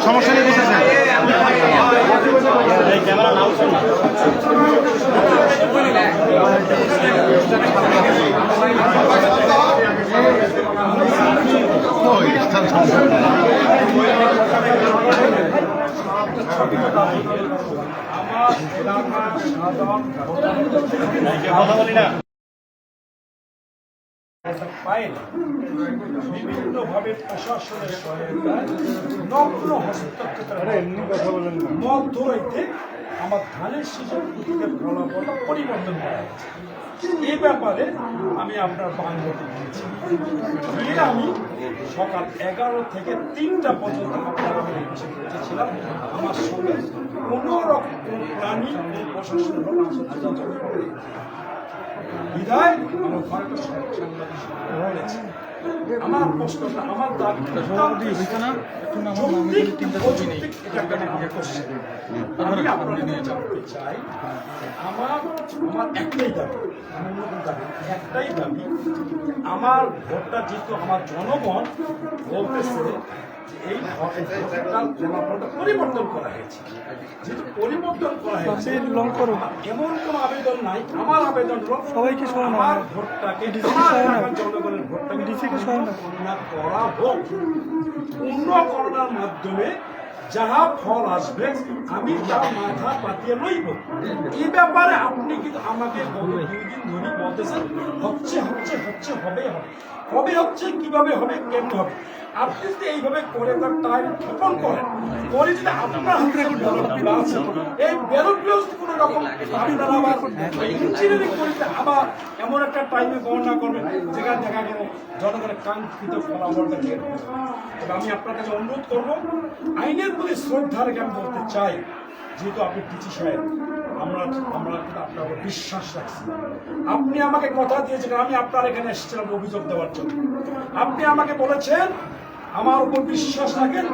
সমস্যা নেই বসেছে ক্যামেরা নাও বিভিন্নভাবে প্রশাসনের সহায়তায় নগ্ন হস্তক্ষেপের মধ্যরাইতে আমার ধানের শীষের প্রতীকের ফলাফল পরিবর্তন করা হয়েছে। এই ব্যাপারে আমি আপনার বাংলাতে দিয়েছি। আমি সকাল 11 থেকে 3টা পর্যন্ত আপনার ছিলাম। আমার সঙ্গে কোনো রকম প্রাণী প্রশাসনের বিধায় আমার ঘরটা সাংবাদিক আমার প্রশ্নটা আমার দাবি আমি আপনাদের জানতে চাই আমার একটাই দাবি আমার ভোটটা যেহেতু আমার জনগণ বলতেছে এই ফলাফলটা পরিবর্তন করা হয়েছে। যেহেতু পরিবর্তন করা হয়েছে এমন কোন আবেদন নাই। আমার আবেদন সবাইকে আমার ভোটটাকে জনগণের ভোটটাকে করা হোক। পূর্ণকরণের মাধ্যমে যাহা ফল আসবে আমি তার মাথা পাতিয়ে লইব। এই ব্যাপারে আপনি কিন্তু আমাকে 2 দিন ধরে বলতেছেন হচ্ছে হচ্ছে হচ্ছে হবে হবে কবে হচ্ছে কিভাবে হবে কেমন হবে। আপনি যদি এইভাবে করে তার টাইম ক্ষেপণ করেন করে যদি আপনার এই ব্যালটগুলো কোনো রকম আপনারা আবার ইঞ্জিনিয়ারিং করতে আবার এমন একটা টাইমে গণনা করবেন যেখানে দেখা গেল জনগণের কাঙ্ক্ষিত ফলাফলটা বের হবে। তবে আমি আপনার কাছে অনুরোধ করবো আইনের প্রতি শ্রদ্ধা রেখে আমি বলতে চাই, যেহেতু আপনি টিচি সাহেব আমরা আপনার বিশ্বাস রাখছি। আপনি আমাকে কথা দিয়েছেন, আমি আপনার এখানে এসেছিলাম অভিযোগ দেওয়ার জন্য। আপনি আমাকে বলেছেন আমার উপর বিশ্বাস রাখেন,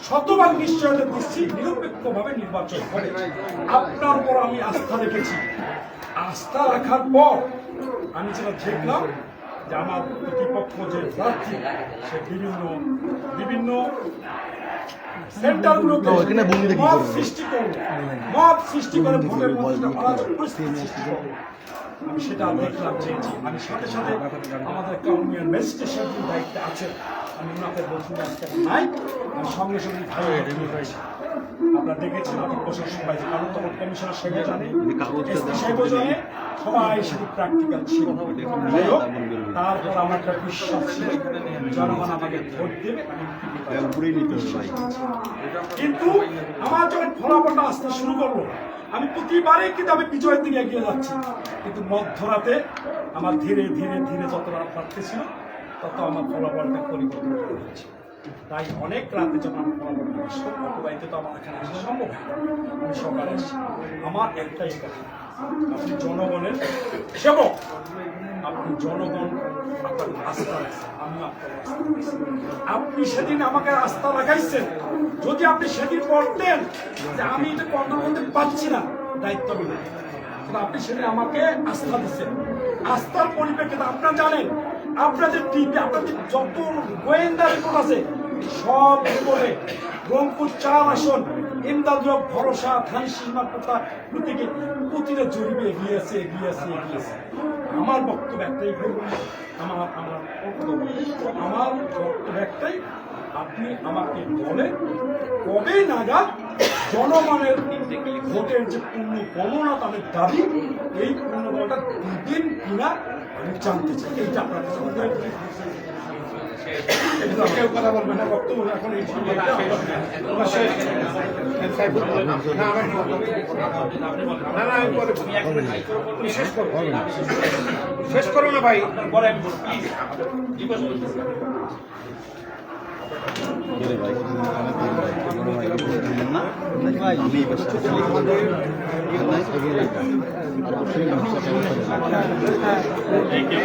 শতভাগ নিশ্চয়তা দিচ্ছি নিরপেক্ষভাবে নির্বাচন হবে। আপনার উপর আমি আস্থা রেখেছি। আস্থা রাখার পর আমি যেটা দেখলাম যে আমার প্রতিপক্ষ যে প্রার্থী সে বিভিন্ন সেন্টারগুলোতে মত সৃষ্টি করে ভোটের মধ্যে আমি সেটা দেখলাম চেয়েছি। আমি সাথে সাথে আমাদের কাউন্সিলর ম্যাজিস্ট্রেটের দায়িত্বে আছে, আমি ওনাকে বলছি আজকে নাই, আমি সঙ্গে সঙ্গে আপনারা দেখেছেন আমি প্রশাসন পাইছি, কারণ তখন কমিশনার সেবা জানে সেবা জানে সবাই সেটি প্র্যাকটিক্যাল ছিল। তারপর আমার একটা বিশ্বাস ছিল জনগণ আমাকে ভোট দেবে, কিন্তু আমার যখন ফলাফলটা আসতে শুরু করলো আমি প্রতিবারে কিন্তু আমি বিজয়ের দিকে এগিয়ে যাচ্ছি, কিন্তু মধ্যরাতে আমার ধীরে ধীরে ধীরে যত রাত বাড়তেছিল তত আমার ফলাফলটা পরিবর্তন করে হচ্ছে। তাই অনেক রাতে যখন আমি ফলাফলটা আসলো অটোবাইতে তো আমার এখানে আসা সম্ভব হয়, আমি সকালে আসি। আমার একটাই কথা, আপনি জনগণের সেবক, আপনি জনগণ আপনার আস্থা রাখছেন, আমি আপনার আপনি সেদিন আমাকে আস্থা লাগাইছেন। যদি আপনি সেদিন বলতেন যে আমি এটা কন্ট্রোল করতে পারছি না, দায়িত্ব নেই, আপনি সেদিন আমাকে আস্থা দিচ্ছেন। আস্থার পরিপ্রেক্ষিতে আপনারা জানেন আপনাদের টিভি আপনাদের যত গোয়েন্দা রিপোর্ট আছে সব রিপোর্টে রংপুর 4 আসন ইমদাদ ভরসা ধান সীমা প্রথা প্রতীকে প্রতিটা জরিপে এগিয়েছে। আমার বক্তব্য একটাই, আমার বক্তব্য একটাই, আপনি আমাকে বলেন কবে নাগাদ জনগণের ভোটের যে পূর্ণ গণনা তাদের দাবি, এই পূর্ণ গণনাটা দিন কিনা আমি জানতে চাই। এইটা আপনার কাছে কেউ কথা বলবে না, বক্তব্য এখন এই শেষ করো না ভাই,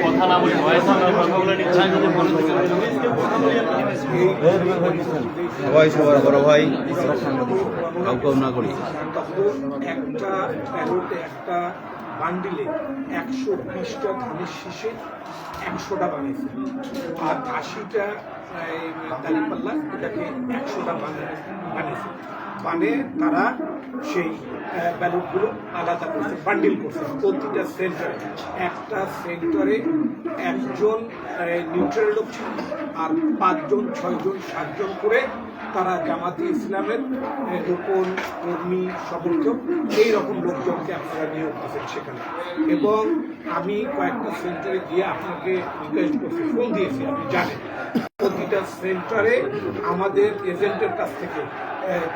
কথা না বলি ভয়েস কথাগুলো নিচ্ছে সবাই সবার বড় ভাই কাউ না করি একটা ব্যালটে একটা বান্ডিলে 120টা ধানের শীষে 100টা বানিয়েছে, আর 80টা দাঁড়িপাল্লা এটাকে 100টা বানিয়েছে। মানে তারা সেই ব্যালটগুলো আলাদা করছে, বান্ডিল করছে প্রতিটা সেন্টারে। একটা সেন্টারে একজন নিউট্রাল লোক ছিল, আর 5 জন 6 জন 7 জন করে তারা জামাতে ইসলামের রোপণ কর্মী সমর্থক এইরকম লোকজনকে আপনারা নিয়োগ দিচ্ছেন সেখানে। এবং আমি কয়েকটা সেন্টারে গিয়ে আপনাকে রিকোয়েস্ট করছি, ফোন দিয়েছি, আপনি জানেন প্রতিটা সেন্টারে আমাদের এজেন্টের কাছ থেকে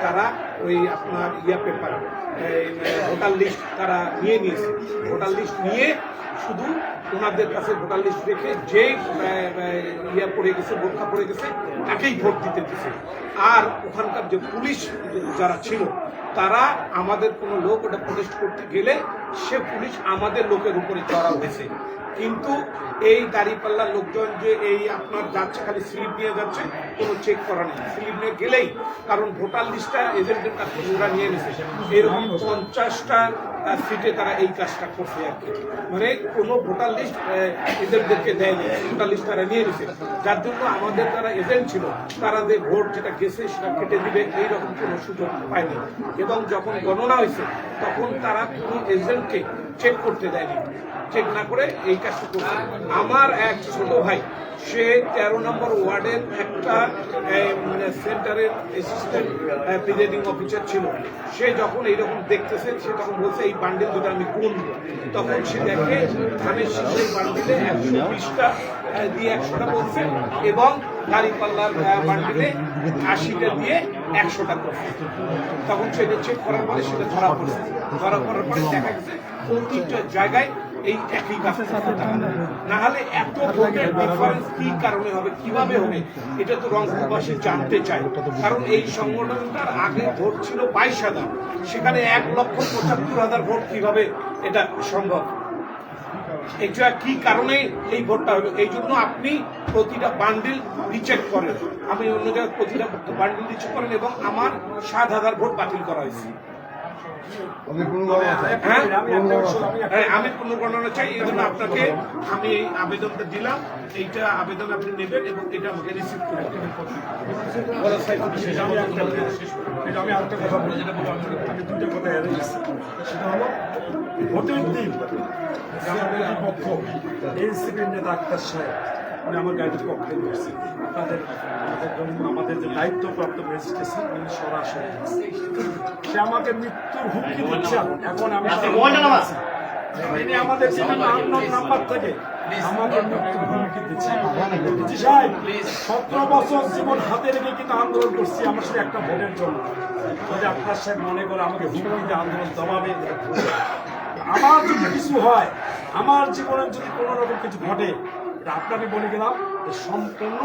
তারা ওই আপনার পেপার ভোটার লিস্ট তারা নিয়ে নিয়েছে। ভোটার লিস্ট নিয়ে শুধু ওনাদের কাছে ভোটার লিস্ট রেখে যে পড়ে গেছে, বোরখা পড়ে গেছে, তাকেই ভোট দিতে দিচ্ছে। আর ওখানকার যে পুলিশ যারা ছিল তারা আমাদের কোনো লোক ওটা প্রোটেস্ট করতে গেলে সে পুলিশ আমাদের লোকের উপরে চড়া হয়েছে। কিন্তু এই দাঁড়িপাল্লার লোকজন যে এই আপনার যাচ্ছে খালি স্লিপ নিয়ে যাচ্ছে, কোনো চেক করা নেই, স্লিপ নিয়ে গেলেই, কারণ ভোটার লিস্টটা এজেন্টের কাছ থেকে ওরা নিয়ে নিছে। এরকম 50টা সিটে তারা এই কাজটা করছে আর কি, মানে কোনো ভোটার লিস্ট এজেন্টদেরকে দেয়নি, ভোটার লিস্ট তারা নিয়ে নিছে। যার জন্য আমাদের যারা এজেন্ট ছিল তারা যে ভোট যেটা গেছে সেটা কেটে দিবে এইরকম কোনো সুযোগ পায়নি। এবং যখন গণনা হয়েছে তখন তারা কোনো এজেন্টকে চেক করতে দেয়নি, চেক না করে এই কাজটা করছে। আমার এক ছোট ভাই, সে 13 নম্বর ওয়ার্ডের একটা সেন্টারের অ্যাসিস্ট্যান্ট প্রিজাইডিং অফিসার ছিল। সে যখন এইরকম দেখতেছে, সে তখন বলছে এই বান্ডিল দুটো আমি গুনব। তখন সে দেখে ধানের শীষের বান্ডিলে 120টা দিয়ে 100টা বলছে, এবং দাঁড়িপাল্লার বান্ডিলে 80টা দিয়ে 100টা করছে। তখন সেটা চেক করার পরে সেটা ধরা পড়ছে। ধরা পড়ার পরে দেখা গেছে প্রতিটা জায়গায় এই একই কাজ। না হলে এত ভোটের ডিফারেন্স কি কারণে হবে, কিভাবে হবে, এটা তো রংপুরবাসী জানতে চায়। কারণ এই সংগঠনটার আগে ভোট ছিল 22,000, সেখানে 1,75,000 ভোট কিভাবে এটা সম্ভব? এটা কি কারণে এই ভোটটা হলো? এই জন্য আপনি প্রতিটা বান্ডিল রিচেক করেন, আমি অন্য জায়গায় প্রতিটা বান্ডিল রিচেক করেন, এবং আমার 7,000 ভোট বাতিল করা হয়েছে। আমি পুনর্গণনা চাই, এই জন্য আপনাকে আমি এই আবেদনটা দিলাম। এইটা আবেদন আপনি নেবেন এবং এটা আমাকে রিসিভ করে আমি আরেকটা কথা বলি, যেটা বলবো আমি দুইটা কথা এড়িয়ে গেছি। সেটা হলো ভোটের দিন আমাদের পক্ষ এনসিপির নেতা আক্তার সাহেব উনি আমার গাড়িতে কমপ্লেন করছে, আপনাদের আমাদের যে দায়িত্বপ্রাপ্ত ম্যাজিস্ট্রেট উনি সরাসরি সে আমাকে মৃত্যুর হুমকি দিচ্ছে। এখন আমি তিনি আমাদের বিভিন্ন আননোন নাম্বার থেকে আমাকে মৃত্যুর হুমকি দিচ্ছে। 17 বছর জীবন হাতে রেখে কিন্তু আন্দোলন করছি আমার সাথে একটা ভোটের জন্য। যদি আপনার সাহেব মনে করে আমাকে হুমকি দিয়ে আন্দোলন দমাবে, আমার যদি কিছু হয়, আমার জীবনে যদি কোনো রকম কিছু ঘটে, আপনাকে বলে গেলাম যে সম্পূর্ণ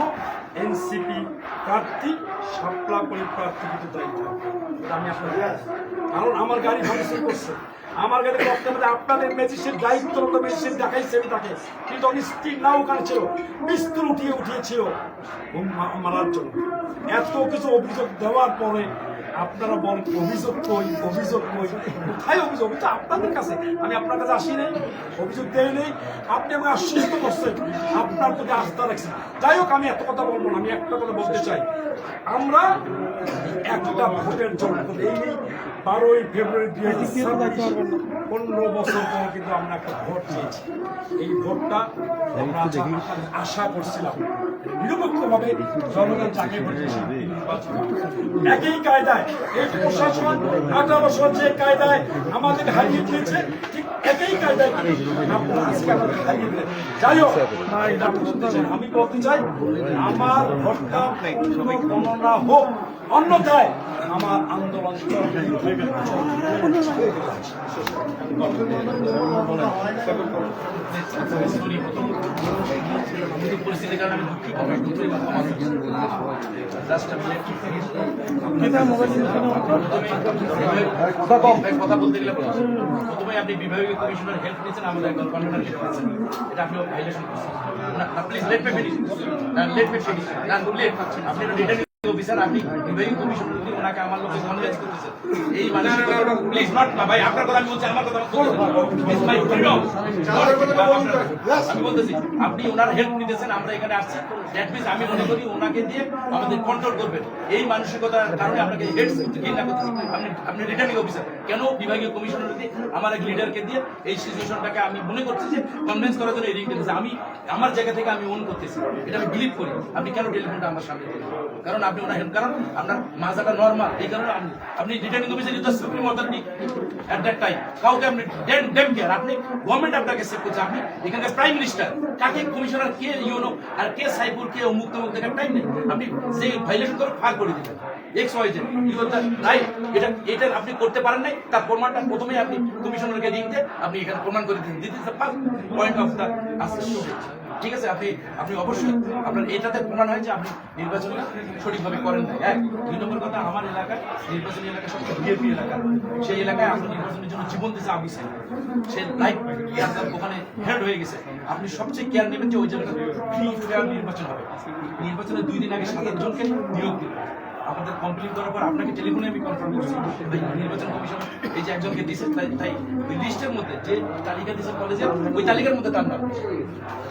এনসিপি প্রার্থী শাপলা প্রার্থী কিন্তু দায়িত্ব আমি আপনাদের, কারণ আমার গাড়ি ভাঙচুর করছে, আমার গাড়ি বক্তব্যে আপনাদের ম্যাজিস্ট্রেট দায়িত্বরত ম্যাজিস্ট্রেট দেখাইছে তাকে, কিন্তু আমি স্টিল না ওখানে ছিল, পিস্তল উঠিয়েছিল মারার জন্য। এত কিছু অভিযোগ দেওয়ার পরে আপনারা বলেন অভিযোগ কই, অভিযোগ কই, কোথায় অভিযোগ? তো আপনাদের কাছে, আমি আপনার কাছে আসি নাই, অভিযোগ দেয় নেই, আপনি আমাকে আশ্বস্ত করছেন, আপনার প্রতি আস্থা রাখছেন। যাই হোক, আমি এত কথা বলবো না, আমি একটা কথা বলতে চাই, আমরা একটা ভোটের জন্য এই 12ই ফেব্রুয়ারি 2026 15 বছর পর কিন্তু আমরা একটা ভোট চেয়েছি। এই ভোটটা আমরা আশা করছিলাম নিরপেক্ষভাবে জনগণ যাকে ভোট নির্বাচন একই কায়দায় এই প্রশাসন 18 বছর যে কায়দায় আমাদের হারিয়ে দিয়েছে ঠিক একই কায়দায় আপনারা আজকে আমাদের হারিয়ে দিলেন। যাই হোক এটা আপনি বলতে চান। আমি বলতে চাই আমার ভোটটা পূর্ণ গণনা হোক, অন্যথায় আমার আন্দোলন পরিস্থিতির কারণে আমি কথা বলতে গেলে প্রথমে আপনি বিভাগীয় কমিশনার হেল্প নিয়েছেন, আমাদের একজন কনভেনার হেল্প নিয়েছেন, এটা আপনি ভাইলেশন করছেন। প্লিজ লেট মি ফিনিশ, আপনি রিটার্নিং অফিসার, আপনি বিভাগীয় কমিশনার যদি ওনাকে আমার লোকে কনভিন্স করতেছেন এই মানসিকতা, প্লিজ নট না ভাই, আপনার কথা আমি বলছি, আমার কথা আমি বলতেছি, আপনি ওনার হেল্প নিতেছেন, আমরা এখানে আসছি, দ্যাট মিনস আমি মনে করি ওনাকে দিয়ে আমাদের কন্ট্রোল করবেন। এই মানসিকতার কারণে আপনাকে হেডস করতে ঘৃণা করতেছি। আপনি রিটার্নিং অফিসার, কেন বিভাগীয় কমিশনার দিয়ে আমার এক লিডারকে দিয়ে এই সিচুয়েশনটাকে আমি মনে করছি যে কনভিন্স করার জন্য এই রিং দিতেছে। আমি আমার জায়গা থেকে আমি ওন করতেছি, এটা আমি বিলিভ করি। আপনি কেন টেলিফোনটা আমার সামনে দিলেন? কারণ আপনি ওনার হেল্প, কারণ আপনার মাজাটা নর্মাল, এই কারণে আপনি returning officer is the supreme authority at that time. কাউকে আপনি ডেম কেয়ার, আপনি গভর্নমেন্ট আপনাকে সেভ করছে, আপনি এখানকার প্রাইম মিনিস্টার, কাকে কমিশনার, কে ইউনো আর কে সাইফুল, কে অমুক তমুক দেখার টাইম নেই। আপনি যে ভাইলেশন করে ফাঁক করে দিলেন X Y Z, you are the right. এটা আপনি করতে পারেন নাই, তার প্রমাণটা প্রথমেই আপনি কমিশনারকে দিতে আপনি এখানে প্রমাণ করে দিন। This is the first point of the ঠিক আছে। আপনি অবশ্যই আপনার এটাতে প্রমাণ হয় যে আপনি নির্বাচনটা সঠিকভাবে করেন না। এক, দুই নম্বর কথা, আমার এলাকায় নির্বাচনী এলাকা সবচেয়ে ভিআইপি এলাকা, সেই এলাকায় আপনি নির্বাচনের জন্য জীবন দিয়েছে আবিসে, সে লাইফ ওখানে হেড হয়ে গেছে। আপনি সবচেয়ে কেয়ার নেবেন যে ওই জায়গাটা ফ্রি ফেয়ার নির্বাচন হবে। নির্বাচনের 2 দিন আগে 7 জনকে নিয়োগ দিবেন। আমাদের কমপ্লিট করার পর আপনাকে টেলিফোনে আমি কনফার্ম করছি, নির্বাচন কমিশন এই যে একজনকে দিয়েছে, তাই ওই লিস্টের মধ্যে যে তালিকা দিয়েছে কলেজের, ওই তালিকার মধ্যে তার নাম,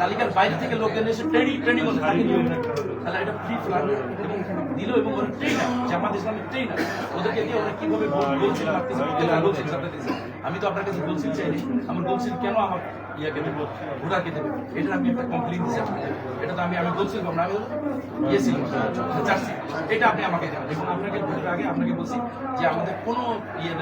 তালিকার বাইরে থেকে লোকজন এসে ট্রেনিং হল, তাকে নিয়োগ দেবে। তাহলে এটা ফ্রি ফ্লাড এবং দিল, এবং ওরা ট্রেনার, জামাত ইসলামের ট্রেনার, ওদেরকে দিয়ে ওরা কিভাবে বলছিল আমি তো আপনার কাছে বলছি চাইনি, আমার বলছি কেন আমার ইয়াকে দেবো, ঘোড়াকে দেবো, এটা আমি একটা কমপ্লেন দিচ্ছি। এটা তো আমি বলছিলাম না, আমি চাচ্ছি এটা আপনি আমাকে দেবেন। এবং আপনাকে ভোটের আগে আপনাকে বলছি যে আমাদের কোনো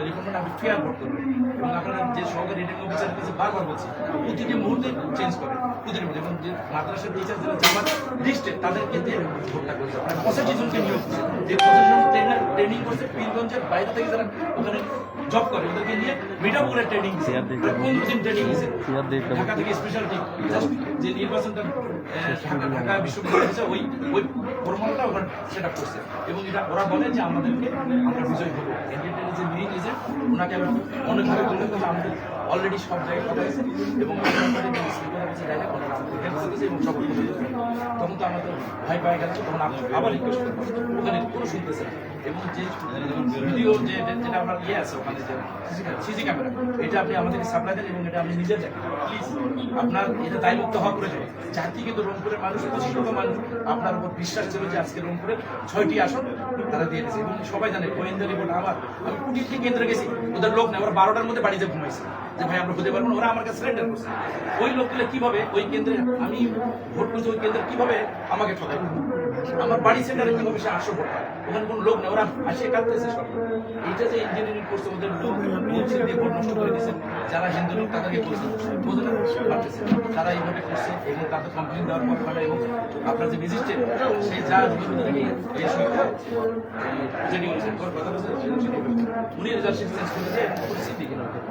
রিপোর্ট আপনি ফেয়ার ভোট করবেন, এবং আপনারা যে সহকারী রিটার্নিং অফিসারের কাছে বারবার বলছি প্রতিটি মুহূর্তে চেঞ্জ করে, প্রতিটি মুহূর্তে, এবং যে মাদ্রাসার টিচার যারা জামাত লিস্টে তাদেরকে দিয়ে ভোটটা করছে। আপনার 85 জনকে নিয়োগ করছে, যে 85 জন ট্রেনিং করছে পীরগঞ্জের বাইরে থেকে যারা ওখানে জব করে, ওদেরকে নিয়ে মিঠাপুরের ট্রেনিং দিচ্ছে, 15 দিন ট্রেনিং দিচ্ছে ঢাকা থেকে স্পেশাল টিম, যে নির্বাচনটা ঢাকা বিশ্ববিদ্যালয় হচ্ছে ওই ফর্মুলাটা ওরা সেট আপ করছে। এবং এটা ওরা বলে যে আমাদেরকে আমরা বিজয় হবো। ক্যান্ডিডেটের যে মেইন এজেন্ট, ওনাকে আমি অনেকভাবে বলে দিলাম, আমাদের অলরেডি সব জায়গায় কথা হয়েছে, এবং এবং সব তখন তো আমাদের ভাই পাই গেছে, তখন আবার রিকোয়েস্ট করবো, ওখানে কোনো শুনতেছে না। এবং যে ভিডিও যেটা আপনার ইয়ে আছে ওখানে যে সিসি ক্যামেরা, এটা আপনি আমাদেরকে সাপ্লাই দেন, এবং এটা আপনি নিজে দেখেন প্লিজ। আপনার এটা দায়মুক্ত হওয়া প্রয়োজন। জাতি কিন্তু রংপুরের মানুষ, 25 লক্ষ মানুষ আপনার উপর বিশ্বাস ছিল যে আজকে রংপুরের 6টি আসন তারা দিয়ে দিয়েছে। এবং সবাই জানে গোয়েন্দা রিপোর্ট আমার, আমি কুটির কেন্দ্রে গেছি, ওদের লোক নেই, ওরা 12টার মধ্যে বাড়িতে ঘুমাইছে যে ভাই আমরা হতে পারবো না, ওরা আমার কাছে সারেন্ডার করছে। ওই লোকগুলো কিভাবে ওই কেন্দ্রে, আমি ভোট করছি ওই কেন্দ্রে, কিভাবে আমাকে ঠকাই, আমার বাড়ি সেন্টারে কিভাবে সে 800 ভোট পায়, ওখানে কোনো লোক নেই, ওরা আসে কাটতেছে সব। এইটা যে ইঞ্জিনিয়ারিং করছে, ওদের লোক বলছে দিয়ে ভোট নষ্ট করে দিয়েছে, যারা হিন্দু লোক তাদেরকে বলছে ওদের পারতেছে, তারা এইভাবে করছে। এবং তাদের কমপ্লেন দেওয়ার পর মানে, এবং আপনার যে ম্যাজিস্ট্রেট সে যা উনি রেজাল্ট চেঞ্জ করে দিয়ে পরিস্থিতি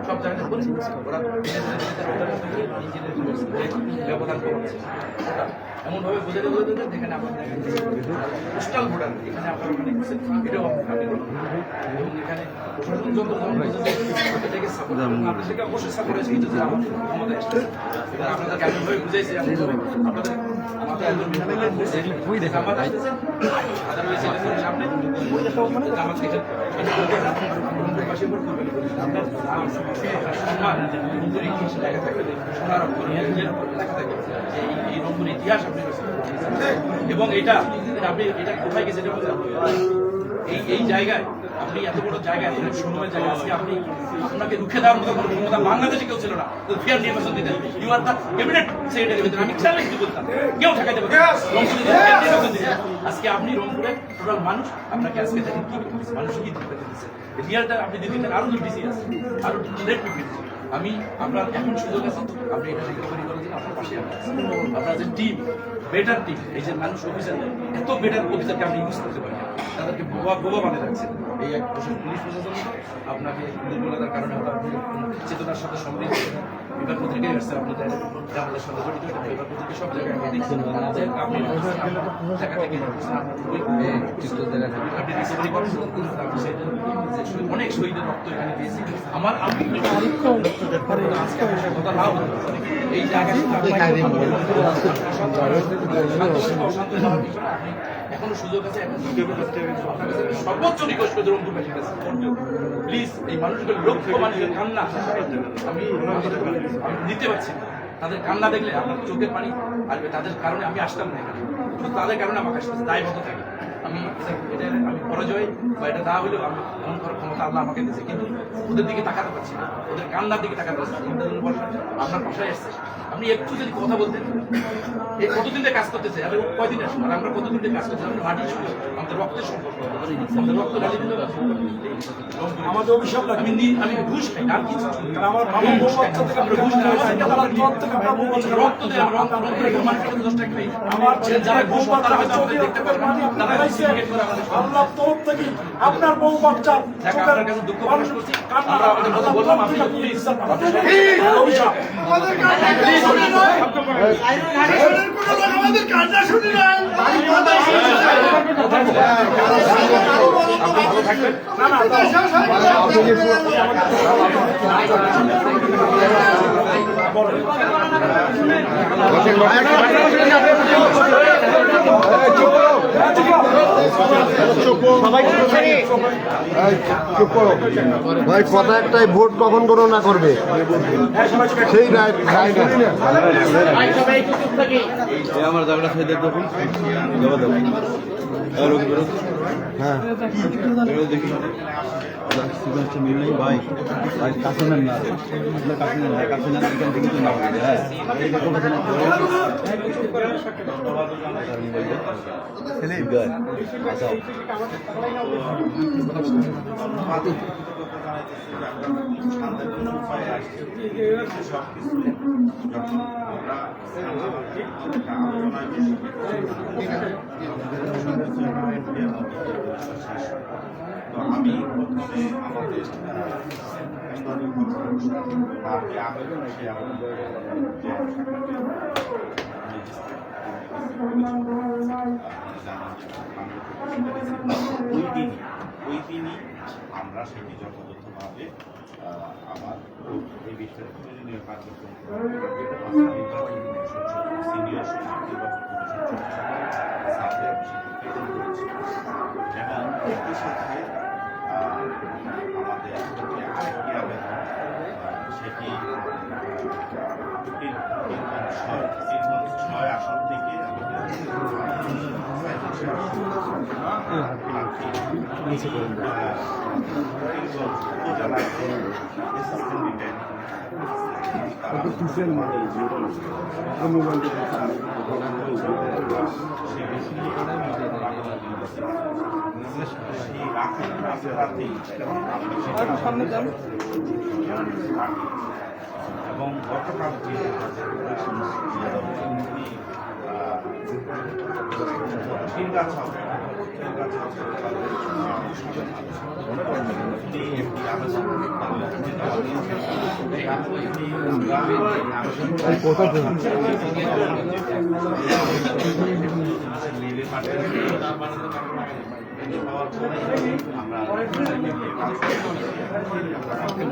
সব জায়গায় করেছে, ওরা ব্যবধান কমাচ্ছে। এমনভাবে বোঝাতে যেখানে আপনার পোস্টাল ভোটার, এখানে আপনার মানে এটাও আপনি এবং এখানে প্রশাসন যত এটাকে সাপোর্ট, আপনাদেরকে অবশ্যই সাপোর্ট আছে, কিন্তু আমাদের ক্ষমতা এসছে এবং আপনাদেরকে এমনভাবে বুঝাইছে, আপনাদের সামনে জামাত থেকে লেখা থাকবে, সোনার লেখা থাকবে যে এই রংপুর ইতিহাস আপনি, এবং এটা আপনি এটা কোথায় গেছে এটা এই জায়গায় আপনি এত বড় জায়গায় এত বড় সময়ের জায়গায় আজকে আপনি আপনাকে রুখে দেওয়ার মতো কোনো ক্ষমতা বাংলাদেশে কেউ ছিল না তো ফেয়ার নির্বাচন দিতেন you are the cabinet secretary ভিতরে আমি চ্যালেঞ্জ দিয়ে বলতাম কেউ ঠেকাইতে পারে আজকে আপনি রংপুরে টোটাল মানুষ আপনাকে আজকে দেখেন কি মানুষ কি দিতে দিচ্ছে রিয়ালটা আপনি দিতে দিতেন আরো ডিসি আছে আরো রেট আমি আপনার এখন সুযোগ আছে আপনি এটা রিকভারি করে দিন আপনার পাশে আপনার যে টিম বেটার টিম এই যে মানুষ অফিসার এত বেটার অফিসারকে আপনি ইউজ করতে পারেন তাদেরকে বোবা বোবা বানিয়ে রাখছেন এই এক পুলিশ প্রশাসন আপনাকে দুর্বলতার কারণে হয়তো আপনি চেতনার সাথে সম্মিলিত বিভাগ পত্রিকায় আসছে আপনাদের আমাদের সাথে জড়িত বিভাগ পত্রিকা সব জায়গায় আপনি দেখছেন যে আপনি জায়গা থেকে আপনি রিকভারি করছেন আপনি সেটা অনেক শহীদের রক্ত এখানে দিয়েছি আমার আমি আজকে আপনার কথা নাও এই জায়গায় এখনো সুযোগ আছে সর্বোচ্চ রিকোয়েস্ট করে রংপুরবাসীর কাছে প্লিজ এই মানুষগুলো লক্ষ মানুষের কান্না আমি দিতে পারছি না তাদের কান্না দেখলে আপনার চোখের পানি আসবে তাদের কারণে আমি আসতাম না এখানে কিন্তু তাদের কারণে আমাকে আসতে দায়বদ্ধ থাকে আমি এটা আমি পরাজয় বা এটা না হলেও আমি গ্রহণ করার ক্ষমতা আল্লাহ আমাকে দিয়েছে কিন্তু ওদের দিকে তাকাতে পারছি না ওদের কান্নার দিকে তাকাতে পারছি না আপনার বাসায় আসছে আপনি একটু যদি কথা বলতেন এই কতদিন থেকে কাজ করতেছে আর কয়দিন আসুন আর আমরা কতদিন থেকে কাজ করতেছি আমরা মাটির সঙ্গে আমাদের রক্তের সম্পর্ক আমাদের রক্ত ঢালি দিল আমাদের অভিশাপ লাগে আমি ঘুষ খাই আর কিছু আমার বাবা বউ বাচ্চা থেকে আমরা ঘুষ খাই রক্ত দিয়ে রক্ত মানুষের 10 টাকা খাই আমার যারা ঘুষ বউ তারা বাচ্চা হয়তো দেখতে পারবে না তারা সিন্ডিকেট করে আমাদের আল্লাহ তরফ থেকে আপনার বউ বাচ্চা আপনার কাছে দুঃখ প্রকাশ করছি আমরা আপনাদের কথা বললাম আপনি প্লিজ অভিশাপ আমাদের কান্না শুনি না আপনি ভালো থাকবেন ভাই কথা একটাই ভোট কখন গণনা করবে সেই আমার জায়গাটা সেই দেখুন হ্যাঁ দেখি মিল নেই ভাই ভাই কাছে নেন না কাছে নেন ভাই কাছে নেন এখান থেকে না হ্যাঁ আমি প্রথমে আমাদের আবেদন সেই ওই দিনই আমরা সেটি যথাযথভাবে আমার এই বিষয়ে প্রয়োজনীয় কার্যক্রম সিনিয়র এবং একই সাথে আমাদের আরেকটি আবেদন সেটি 6 আসন থেকে উপজেলায় এবং গতকাল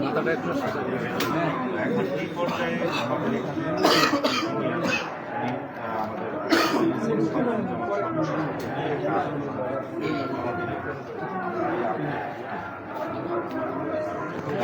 মাথাটা একটু এখন এই পর্যায়ে আমাদের